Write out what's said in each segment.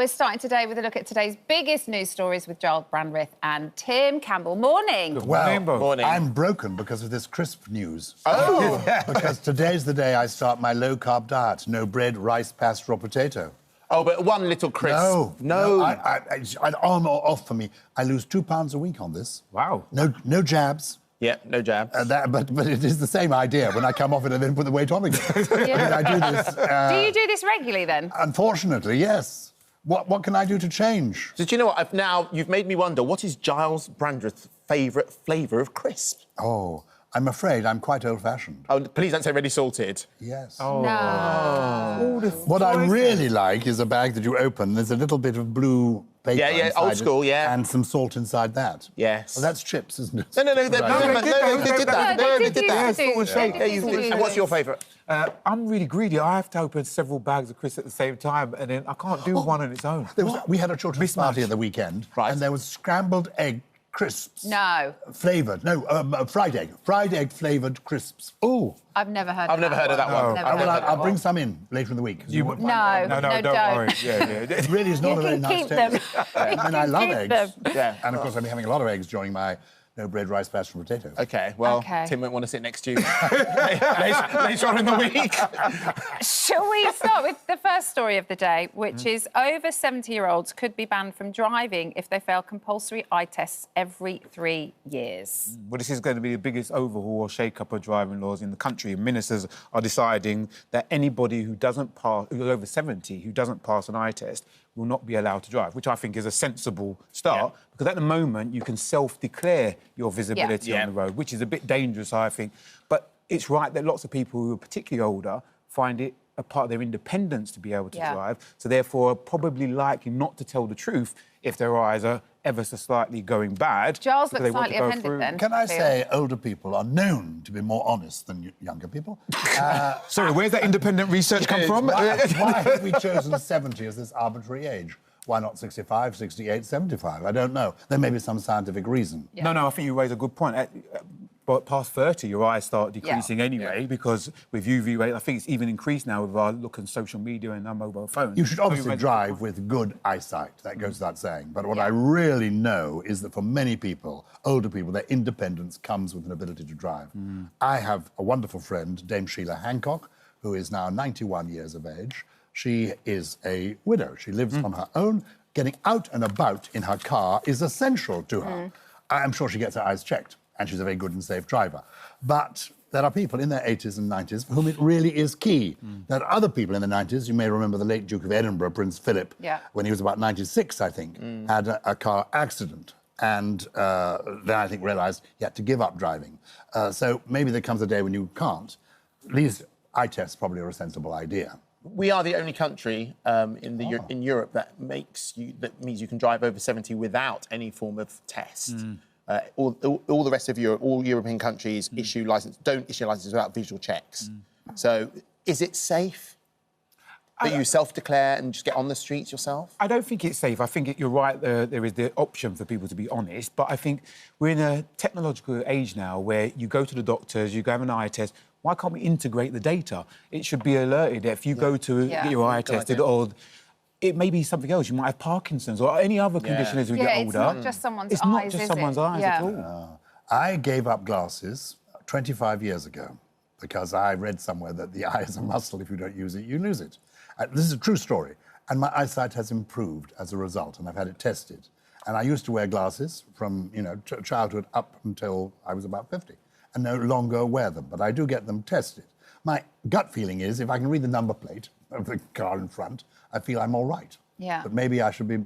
we're starting today with a look at today's biggest news stories with Giles Brandreth and Tim Campbell. Morning. Morning. I'm broken because of this crisp news. Oh! Because today's the day I start my low-carb diet. No bread, rice, pasta or potato. Oh, but one little crisp. No. It's on or off for me. I lose 2 pounds a week on this. Wow. No jabs. Yeah, no jabs. But it is the same idea. When I come off it, I then put the weight on again. Yeah. I do this. Do you do this regularly then? Unfortunately, yes. What can I do to change? So do you know what? You've made me wonder, what is Giles Brandreth's favourite flavour of crisp? Oh, I'm afraid I'm quite old-fashioned. Oh, please don't say ready salted. Yes. No. What I really like is a bag that you open. There's a little bit of blue paper Yeah, inside old school, it, yeah. and some salt inside that. Yes. Well, that's chips, isn't it? No, they No, did that. they did that. that. And what's your favourite? I'm really greedy. I have to open several bags of crisps at the same time, and then I can't do one on its own. We had a children's party at the weekend, Right. and there was scrambled egg crisps. No. Flavoured. No, fried egg. Fried egg flavoured crisps. Oh. I've never heard I've never heard of that one. Never heard of I'll bring some in later in the week. You won't would- mind. No, No, don't worry. Yeah. It really is not You a very can nice keep them. taste. You And I can love keep eggs. them. Yeah. And, of course, I'll be having a lot of eggs during my no bread, rice, pasta and potato. OK, well, OK. Tim won't want to sit next to you later on in the week. Shall we start with the first story of the day, which is over 70-year-olds could be banned from driving if they fail compulsory eye tests every 3 years. Well, this is going to be the biggest overhaul or shake-up of driving laws in the country. Ministers are deciding that anybody who's over 70 who doesn't pass an eye test will not be allowed to drive, which I think is a sensible start, because at the moment you can self-declare your visibility on the road, which is a bit dangerous, I think. But it's right that lots of people who are particularly older find it a part of their independence to be able to drive, so therefore are probably likely not to tell the truth if their eyes are ever so slightly going bad. Giles because they looks want to slightly go offended through. then. Can I Theo? say older people are known to be more honest than younger people? Sorry, where's that independent research come from? Why have we chosen 70 as this arbitrary age? Why not 65, 68, 75? I don't know. There may be some scientific reason. No, I think you raise a good point. But past 30, your eyes start decreasing anyway, because with UV rays, I think it's even increased now with our look on social media and our mobile phones. You should obviously drive with good eyesight. That goes without saying. But what I really know is that for many people, older people, their independence comes with an ability to drive. I have a wonderful friend, Dame Sheila Hancock, who is now 91 years of age. She is a widow. She lives on her own. Getting out and about in her car is essential to her. I'm sure she gets her eyes checked, and she's a very good and safe driver. But there are people in their 80s and 90s for whom it really is key. There are other people in the 90s. You may remember the late Duke of Edinburgh, Prince Philip, when he was about 96, I think, had a car accident. And then I think realised he had to give up driving. So maybe there comes a day when you can't. These eye tests probably are a sensible idea. We are the only country in Europe that means you can drive over 70 without any form of test. All the rest of Europe, all European countries don't issue licenses without visual checks. So, is it safe that you self-declare and just get on the streets yourself? I don't think it's safe. I think you're right, there is the option for people to be honest, but I think we're in a technological age now where you go to the doctors, you go have an eye test. Why can't we integrate the data? It should be alerted if you go to get your eye tested, or it may be something else. You might have Parkinson's or any other condition as we get older. It's not just someone's eyes, It's not just someone's eyes at all. No. I gave up glasses 25 years ago because I read somewhere that the eye is a muscle. If you don't use it, you lose it. This is a true story. And my eyesight has improved as a result, and I've had it tested. And I used to wear glasses from, childhood up until I was about 50. And no longer wear them, but I do get them tested. My gut feeling is, if I can read the number plate of the car in front, I feel I'm all right. Yeah. But maybe I should be...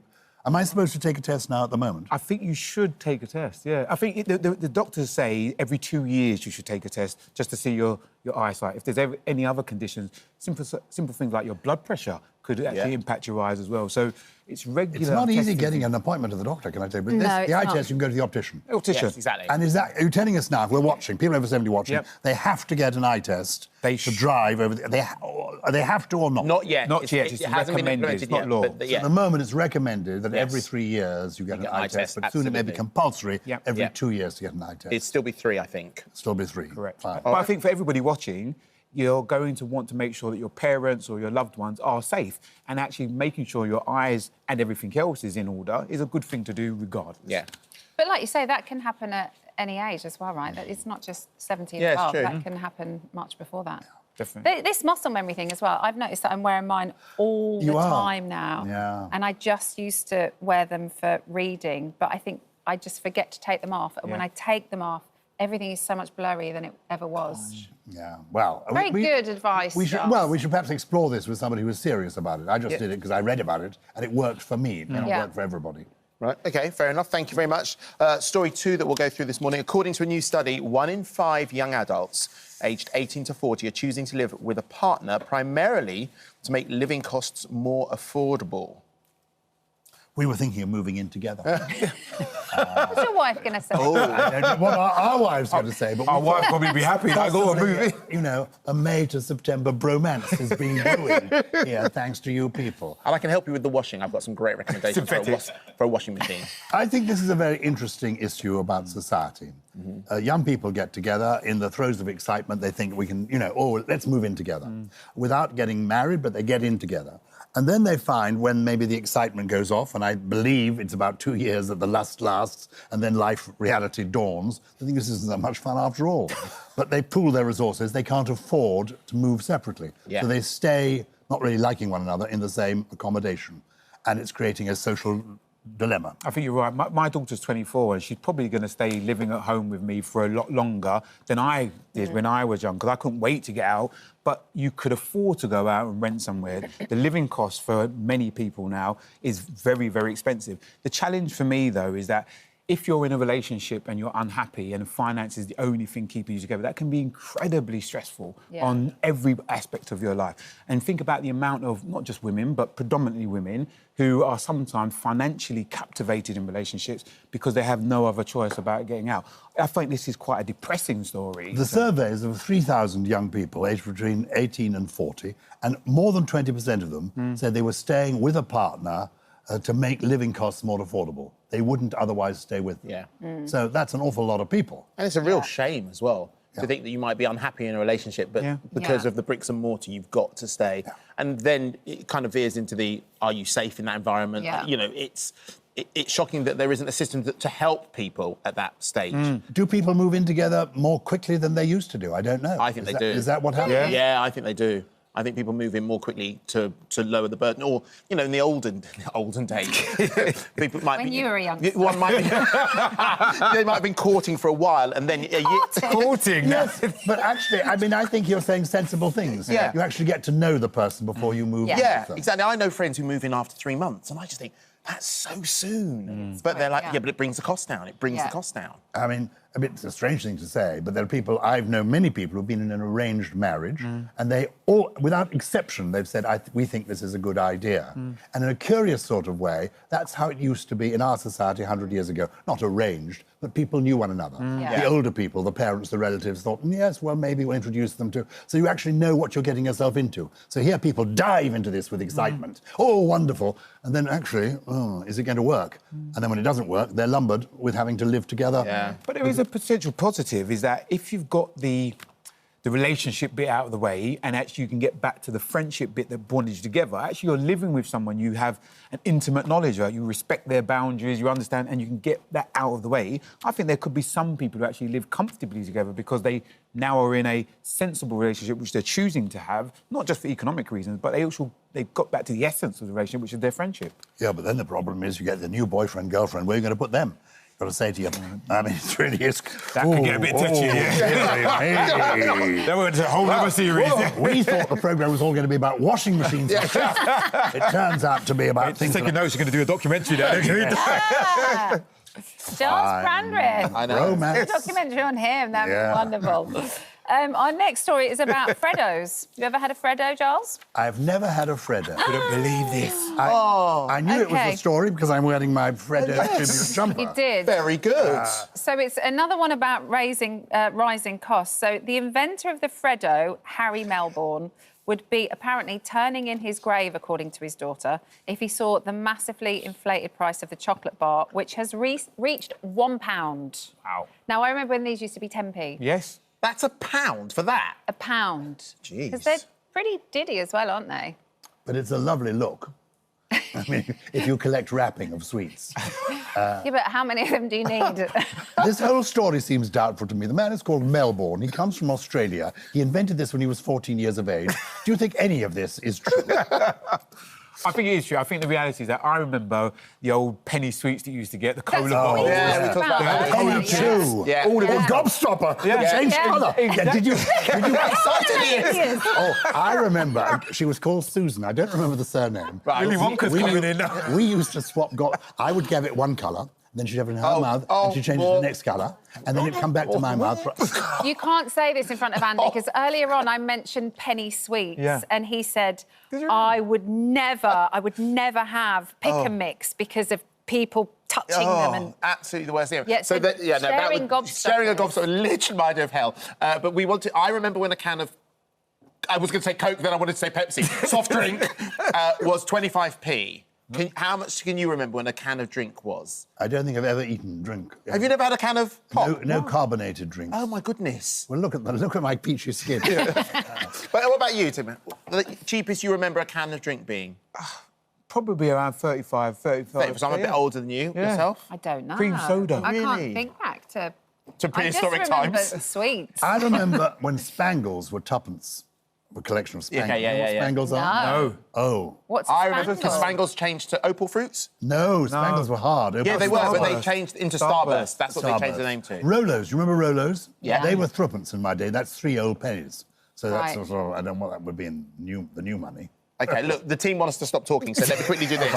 Am I supposed to take a test now at the moment? I think you should take a test, I think the doctors say every 2 years you should take a test just to see your eyesight. If there's any other conditions, simple things like your blood pressure could actually impact your eyes as well. So it's regular. It's not easy testing. getting an appointment at the doctor, can I tell you? But No, the it's eye not. test, you can go to the optician. Optician. Yes, exactly. And are you telling us now, if we're watching, people over 70 watching, they have to get an eye test to drive over the... They have to or not? Not yet. Not yet. It's hasn't been recommended, implemented it's not yet. law. But, So at the moment, it's recommended that every 3 years you get an eye test, but soon it may be compulsory every 2 years to get an eye test. It'd still be 3, I think. Still be 3. Correct. Fine. But I think for everybody watching, you're going to want to make sure that your parents or your loved ones are safe, and actually making sure your eyes and everything else is in order is a good thing to do regardless. Yeah. But like you say, that can happen at any age as well, right? That it's not just 70 and Yeah, it's above. true. That can happen much before that. Definitely. This muscle memory thing as well, I've noticed that I'm wearing mine all the time now. Yeah. And I just used to wear them for reading, but I think I just forget to take them off. And when I take them off, everything is so much blurrier than it ever was. Yeah, well... Very good advice, we should, Giles. well, we should perhaps explore this with somebody who is serious about it. I just did it because I read about it, and it worked for me. It may not work for everybody. Right, OK, fair enough. Thank you very much. Story 2 that we'll go through this morning. According to a new study, 1 in 5 young adults aged 18 to 40 are choosing to live with a partner primarily to make living costs more affordable. We were thinking of moving in together. What's your wife going to say? I don't know what our wives going to say, but Our wife probably be happy. I got a movie. You know, a May to September bromance is being brewing here, thanks to you people. And I can help you with the washing. I've got some great recommendations for a washing machine. I think this is a very interesting issue about society. Young people get together in the throes of excitement. They think we can, you know, oh, let's move in together. Without getting married, but they get in together. And then they find when maybe the excitement goes off, and I believe it's about 2 years that the lust lasts, and then reality dawns, they think this isn't that much fun after all. But they pool their resources. They can't afford to move separately. Yeah. So they stay, not really liking one another, in the same accommodation. And it's creating a social dilemma. I think you're right. My daughter's 24 and she's probably going to stay living at home with me for a lot longer than I did when I was young, because I couldn't wait to get out. But you could afford to go out and rent somewhere. The living cost for many people now is very, very expensive. The challenge for me, though, is that if you're in a relationship and you're unhappy and finance is the only thing keeping you together, that can be incredibly stressful on every aspect of your life. And think about the amount of, not just women, but predominantly women, who are sometimes financially captivated in relationships because they have no other choice about getting out. I think this is quite a depressing story. The surveys of 3,000 young people aged between 18 and 40, and more than 20% of them said they were staying with a partner to make living costs more affordable. They wouldn't otherwise stay with them. Yeah. So that's an awful lot of people. And it's a real shame as well to think that you might be unhappy in a relationship, but because of the bricks and mortar, you've got to stay. And then it kind of veers into the, are you safe in that environment? You know, it's shocking that there isn't a system to help people at that stage. Do people move in together more quickly than they used to do? I don't know. I think they do. Is that what happens? Yeah, I think they do. I think people move in more quickly to lower the burden. Or, you know, in the olden days, people might When be... you were young. One might be... they might have been courting for a while and then... Courting? Yes, but actually, I mean, I think you're saying sensible things. Yeah. You actually get to know the person before you move in. Yeah, with them. exactly. I know friends who move in after 3 months, and I just think, that's so soon. But they're like, yeah, but it brings the cost down. It brings the cost down. I mean, it's a strange thing to say, but there are people, I've known many people who've been in an arranged marriage, and they all, without exception, they've said, we think this is a good idea. And in a curious sort of way, that's how it used to be in our society 100 years ago. Not arranged, but people knew one another. The older people, the parents, the relatives thought, yes, well, maybe we'll introduce them to... So you actually know what you're getting yourself into. So here people dive into this with excitement. Oh, wonderful. And then actually, oh, is it going to work? And then when it doesn't work, they're lumbered with having to live together. Yeah. But there is a potential positive, is that if you've got the relationship bit out of the way and actually you can get back to the friendship bit that bonded you together, actually you're living with someone, you have an intimate knowledge, right? You respect their boundaries, you understand, and you can get that out of the way. I think there could be some people who actually live comfortably together because they now are in a sensible relationship which they're choosing to have, not just for economic reasons, but they've got back to the essence of the relationship, which is their friendship. Yeah, but then the problem is you get the new boyfriend, girlfriend, where are you going to put them? Got to say to you, I mean, it really is... That could get a bit touchy, That went to a whole other series. We thought the programme was all going to be about washing machines and chefs. It turns out to be about things... Taking notes, you're going to do a documentary now. Giles Brandreth. I know. Romance. A documentary on him. That was wonderful. Our next story is about Fredos. You ever had a Fredo, Giles? I've never had a Fredo. I couldn't believe this. I knew it was a story because I'm wearing my Fredo tribute jumper. You did. Very good. So it's another one about rising costs. So the inventor of the Fredo, Harry Melbourne, would be apparently turning in his grave, according to his daughter, if he saw the massively inflated price of the chocolate bar, which has reached £1. Wow. Now, I remember when these used to be 10p. Yes. That's £1 for that? £1. Jeez. Because they're pretty diddy as well, aren't they? But it's a lovely look. I mean, if you collect wrapping of sweets. Yeah, but how many of them do you need? This whole story seems doubtful to me. The man is called Melbourne. He comes from Australia. He invented this when he was 14 years of age. Do you think any of this is true? I think it is true. I think the reality is that I remember the old penny sweets that you used to get, the cola That's bottles. what we Yeah, we talked talked about about that. earlier, Penny too. Yeah. All of Yeah. the gobstopper. Yeah. Changed Yeah. colour. Yeah, did you Excited he is. Yes. Oh, I remember. She was called Susan. I don't remember the surname. Right. Willy Wonka's coming in now. We used to swap. I would give it one colour, then she'd have it in her mouth, and she'd change it to the next colour, and then it'd come back to my mouth. You can't say this in front of Andy, because earlier on I mentioned penny sweets, Yeah. and he said, I would never have pick and mix because of people touching them. And Absolutely the worst thing ever. Yeah, so that sharing would, sharing a gobstopper literally reminded me of hell. But we want to. I remember when a can of, I was going to say Coke, then I wanted to say Pepsi. Soft drink was 25p. How much can you remember when a can of drink was? I don't think I've ever eaten drink. Have you never had a can of pop? No carbonated drinks. Oh my goodness. Well, look at my peachy skin. But what about you, Tim? The cheapest you remember a can of drink being? Probably around 35. So I'm a bit older than you, yourself. I don't know. Cream soda. I Really? can't think back to Prehistoric I just remember times. sweets. I remember when Spangles were tuppence. A collection of Spangles. Okay, yeah, You know what yeah. Spangles are? No. Oh. What's a I remember Spangle? because Spangles changed to Opal Fruits. No, Spangles were hard. Yeah, they were, but they Starburst. changed into Starburst. Starburst. That's what they changed the name to. Rolos, you remember Rolos? Yeah. They were threepence in my day. That's 3 old pennies. So that's Right. sort of, I don't know what that would be in the new money. Okay, look, the team want us to stop talking, so let me quickly do this.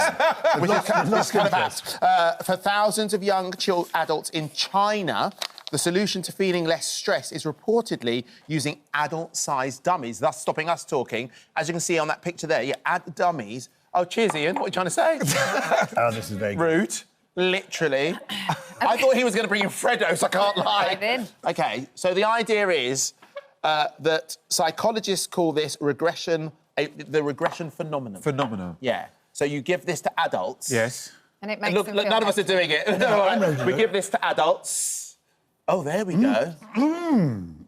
Which is kind lost of interest. bad. For thousands of young adults in China, the solution to feeling less stress is reportedly using adult-sized dummies, thus stopping us talking. As you can see on that picture there, dummies. Oh, cheers, Ian. What are you trying to say? Oh, this is very good. Rude. Literally. I thought he was going to bring in Fredo, so I can't lie. Dive in. OK, so the idea is that psychologists call this regression, the regression phenomenon. Phenomenal. Yeah. So you give this to adults. Yes. And it makes Look, them look, feel none of us are better. doing it. We give this to adults. Oh, there we go.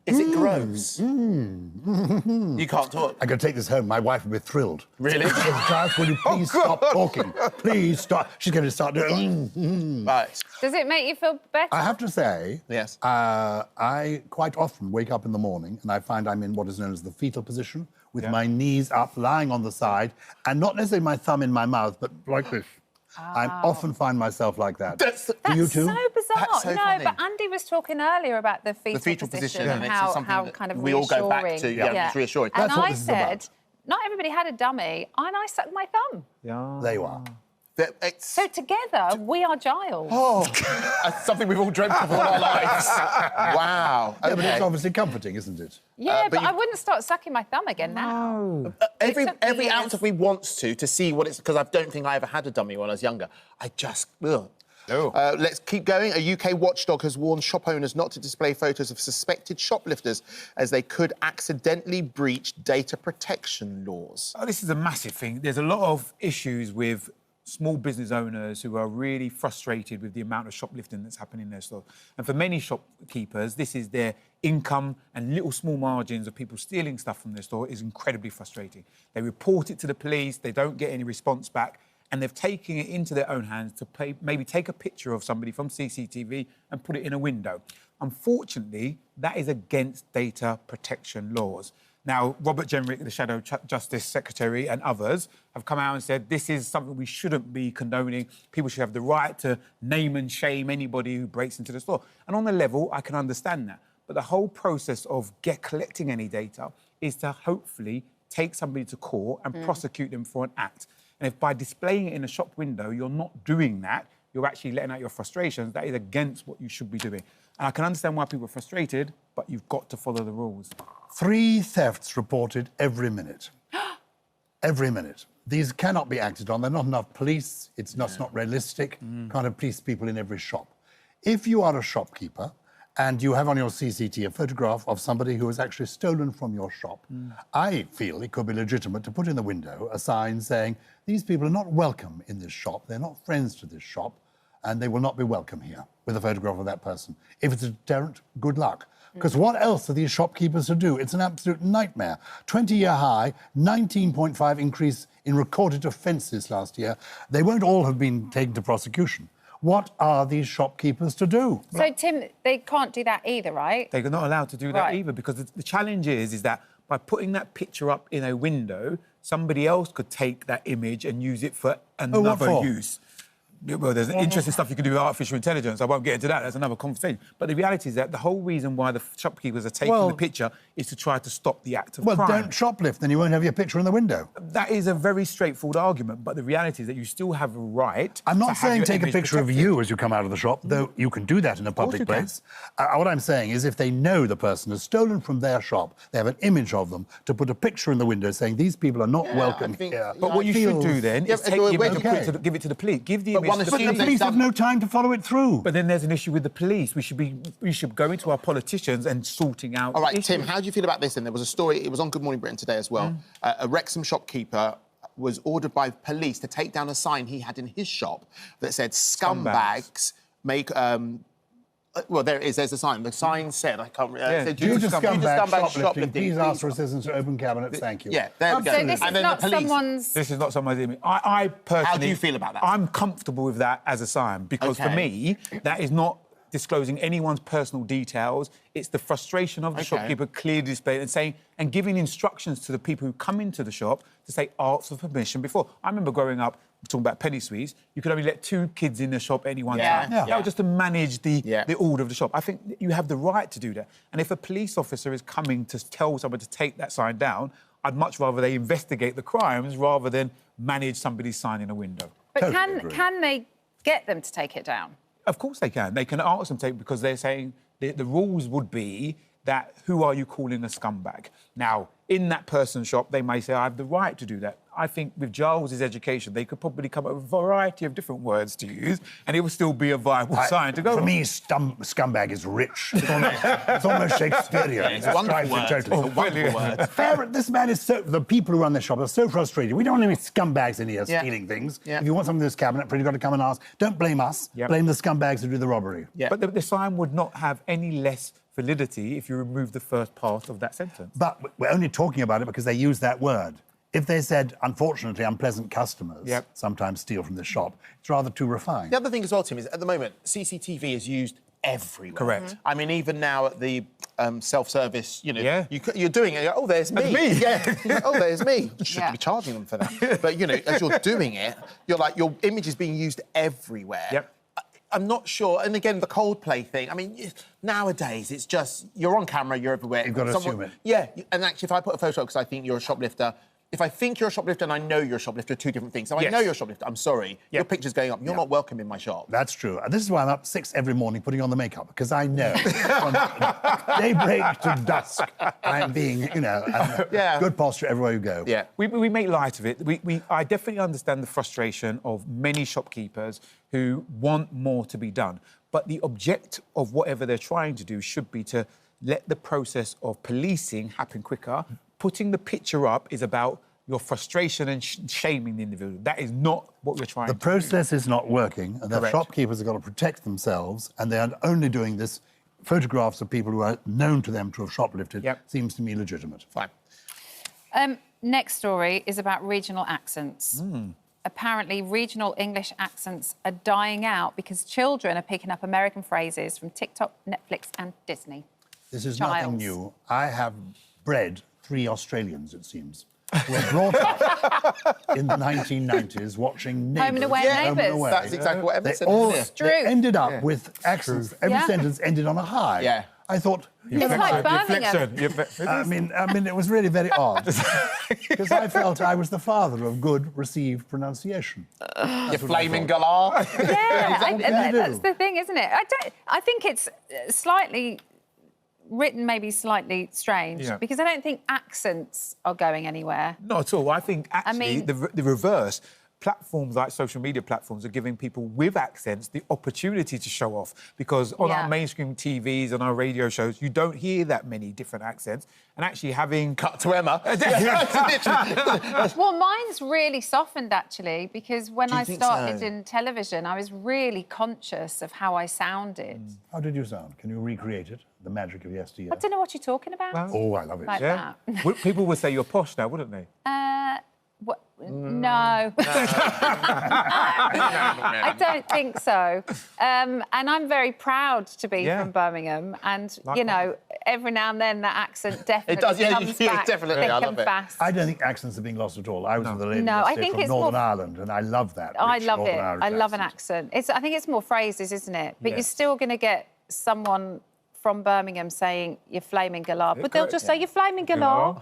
Is it gross? You can't talk. I could take this home. My wife would be thrilled. Really? Giles, will you please stop talking? Please stop. She's going to start doing... Right. Does it make you feel better? I have to say, Yes. I quite often wake up in the morning and I find I'm in what is known as the fetal position, with my knees up, lying on the side, and not necessarily my thumb in my mouth, but like this. I often find myself like that. Do you too? So bizarre. That's so no, funny. but Andy was talking earlier about the fetal, position, and and it's how, something how that kind of we all go back reassuring. to. Yeah, it's reassuring. And That's what I this is said, about. not everybody had a dummy, and I sucked my thumb. Yeah. There you are. It's So together, we are Giles. that's something we've all dreamt of all our lives. Wow. Yeah, but it's Okay. obviously comforting, isn't it? Yeah, but but I wouldn't start sucking my thumb again now. Every took me every years. ounce of me wants to see what it's, because I don't think I ever had a dummy when I was younger. I just ugh. No. Let's keep going. A UK watchdog has warned shop owners not to display photos of suspected shoplifters, as they could accidentally breach data protection laws. Oh, this is a massive thing. There's a lot of issues with small business owners who are really frustrated with the amount of shoplifting that's happening in their store. And for many shopkeepers, this is their income, and little small margins of people stealing stuff from their store is incredibly frustrating. They report it to the police, they don't get any response back, and they've taken it into their own hands to maybe take a picture of somebody from CCTV and put it in a window. Unfortunately, that is against data protection laws. Now, Robert Jenrick, the Shadow Justice Secretary, and others have come out and said this is something we shouldn't be condoning. People should have the right to name and shame anybody who breaks into the store. And on the level, I can understand that. But the whole process of collecting any data is to hopefully take somebody to court and prosecute them for an act. And if by displaying it in a shop window, you're not doing that, you're actually letting out your frustrations, that is against what you should be doing. And I can understand why people are frustrated, but you've got to follow the rules. 3 thefts reported every minute. Every minute. These cannot be acted on. There are not enough police. It's not realistic. Can't have police people in every shop. If you are a shopkeeper and you have on your CCTV a photograph of somebody who has actually stolen from your shop, I feel it could be legitimate to put in the window a sign saying, these people are not welcome in this shop. They're not friends to this shop. and they will not be welcome here with a photograph of that person. If it's a deterrent, good luck. Because what else are these shopkeepers to do? It's an absolute nightmare. 20-year high, 19.5 increase in recorded offences last year. They won't all have been taken to prosecution. What are these shopkeepers to do? So, Tim, they can't do that either, right? They're not allowed to do that either, because the challenge is that by putting that picture up in a window, somebody else could take that image and use it for another use. Well, there's interesting stuff you can do with artificial intelligence. I won't get into that. That's another conversation. But the reality is that the whole reason why the shopkeepers are taking the picture is to try to stop the act of crime. Well, don't shoplift, then you won't have your picture in the window. That is a very straightforward argument, but the reality is that you still have a right. I'm not saying take a picture of you as you come out of the shop, though you can do that in a public place. What I'm saying is if they know the person has stolen from their shop, they have an image of them, to put a picture in the window saying these people are not welcome here. But what you should do then is take the image, give it to the police. Give the image to the police. But the police have no time to follow it through. But then there's an issue with the police. We should go into our politicians and sorting out. All right, issues. Tim, how do you feel about this? And there was a story, it was on Good Morning Britain today as well. A Wrexham shopkeeper was ordered by police to take down a sign he had in his shop that said scumbags make... well, there it is. There's a sign. The sign said, I can't remember. Due to scumbag shoplifting, please ask for assistance to open cabinets. Thank you. Yeah, there we go. So this is not someone's... This is not someone's image. I personally... How do you feel about that? I'm comfortable with that as a sign, because for me, that is not disclosing anyone's personal details. It's the frustration of the shopkeeper clearly displayed and saying, and giving instructions to the people who come into the shop to say, ask for permission before. I remember growing up, talking about penny sweets, you could only let 2 kids in the shop at any one time. That was just to manage the order of the shop. I think you have the right to do that. And if a police officer is coming to tell someone to take that sign down, I'd much rather they investigate the crimes rather than manage somebody's sign in a window. But can they get them to take it down? Of course they can. They can ask them to take, because they're saying the rules would be that who are you calling a scumbag? Now, in that person's shop, they may say, I have the right to do that. I think with Giles' education, they could probably come up with a variety of different words to use, and it would still be a viable sign to go. For me, scumbag is rich. It's almost Shakespearean. It's a wonderful word. Totally. It's a wonderful word. This man is so... The people who run the shop are so frustrated. We don't want any scumbags in here stealing things. If you want something in this cabinet, you've got to come and ask. Don't blame us. Blame the scumbags who do the robbery. But the sign would not have any less validity if you remove the first part of that sentence. But we're only talking about it because they use that word. If they said, unfortunately, unpleasant customers sometimes steal from the shop, it's rather too refined. The other thing as well, Tim, is at the moment, CCTV is used everywhere. Correct. I mean, even now at the self-service, you know, you're doing it, oh, there's me. That's me. Oh, there's me. You should be charging them for that. But, you know, as you're doing it, you're like, your image is being used everywhere. I'm not sure. And again, the Coldplay thing, I mean, nowadays, it's just, you're on camera, you're everywhere. You've got to assume it. Yeah, and actually, if I put a photo because I think you're a shoplifter, if I think you're a shoplifter and I know you're a shoplifter, 2 different things. So I know you're a shoplifter, I'm sorry, your picture's going up, you're not welcome in my shop. That's true. And this is why I'm up 6 every morning putting on the makeup, because I know from daybreak to dusk, I'm being, you know, good posture everywhere you go. We make light of it. I definitely understand the frustration of many shopkeepers who want more to be done. But the object of whatever they're trying to do should be to let the process of policing happen quicker. Putting the picture up is about your frustration and shaming the individual. That is not what we're trying to do. The process is not working, and the shopkeepers have got to protect themselves, and they are only doing this. Photographs of people who are known to them to have shoplifted seems to me legitimate. Fine. Next story is about regional accents. Apparently, regional English accents are dying out because children are picking up American phrases from TikTok, Netflix and Disney. This is nothing new. I have bred 3 Australians, it seems, who were brought up in the 1990s watching Neighbours. Home and Away Neighbours. That's exactly what Emma said. They ended up with accents. Every sentence ended on a high. I thought... It's like Birmingham. I mean, it was really very odd. Because I felt I was the father of good received pronunciation. You flaming galah. That's the thing, isn't it? I think it's slightly... written maybe slightly strange, because I don't think accents are going anywhere. Not at all. I think, actually, the reverse. platforms like social media platforms are giving people with accents the opportunity to show off, because on our mainstream TVs and our radio shows, you don't hear that many different accents. And actually having... Cut to Emma. Well, mine's really softened, actually, because when I started in television, I was really conscious of how I sounded. How did you sound? Can you recreate it? The magic of yesteryear. I don't know what you're talking about. Well, oh, I love it. Like that. People would say you're posh now, wouldn't they? No. I don't think so. And I'm very proud to be from Birmingham. And, you know, every now and then that accent definitely comes back definitely. I love it. fast. I don't think accents are being lost at all. I was with a lady I think from it's Northern Ireland, and I love that. I love it. I love an accent. I think it's more phrases, isn't it? But you're still going to get someone from Birmingham saying you're flaming galah, but they'll just say you're flaming galah.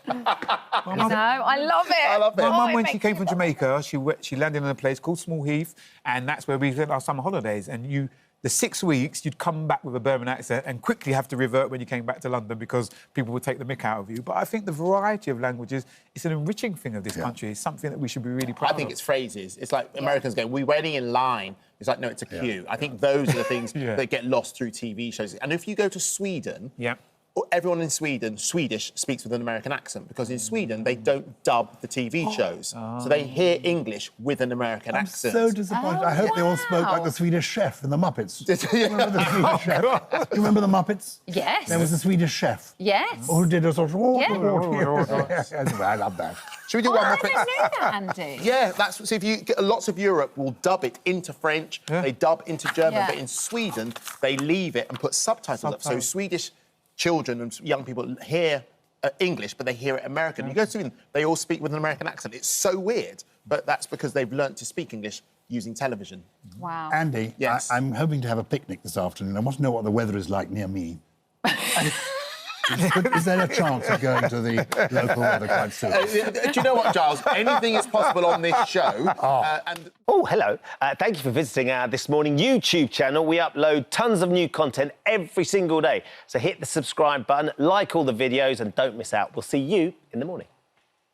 No, I love it. I love it. My mum, when she came from Jamaica, she landed in a place called Small Heath, and that's where we spent our summer holidays. And the 6 weeks, you'd come back with a Birmingham accent and quickly have to revert when you came back to London because people would take the mick out of you. But I think the variety of languages is an enriching thing of this country. It's something that we should be really proud of. I think it's phrases. It's like Americans going, we're waiting in line. It's like, no, it's a queue. I think those are the things that get lost through TV shows. And if you go to Sweden... Everyone in Sweden, Swedish, speaks with an American accent because in Sweden they don't dub the TV shows. So they hear English with an American accent. I'm so disappointed. I hope they all spoke like the Swedish chef in the Muppets. Do you remember the Swedish chef? Do you remember the Muppets? Yes. There was a Swedish chef. Yes. Who did a sort of... Yes. I love that. Should we do one more? I didn't know that, Andy. Yeah, that's... So if you... Lots of Europe will dub it into French, they dub into German, but in Sweden, they leave it and put subtitles up. So Swedish... children and young people hear English, but they hear it American. You go to Sweden, they all speak with an American accent. It's so weird, but that's because they've learnt to speak English using television. Wow. Andy, I'm hoping to have a picnic this afternoon. I want to know what the weather is like near me. Is there a chance of going to the local weather quite soon? Do you know what, Giles? Anything is possible on this show. Oh, hello. Thank you for visiting our This Morning YouTube channel. We upload tons of new content every single day. So hit the subscribe button, like all the videos, and don't miss out. We'll see you in the morning.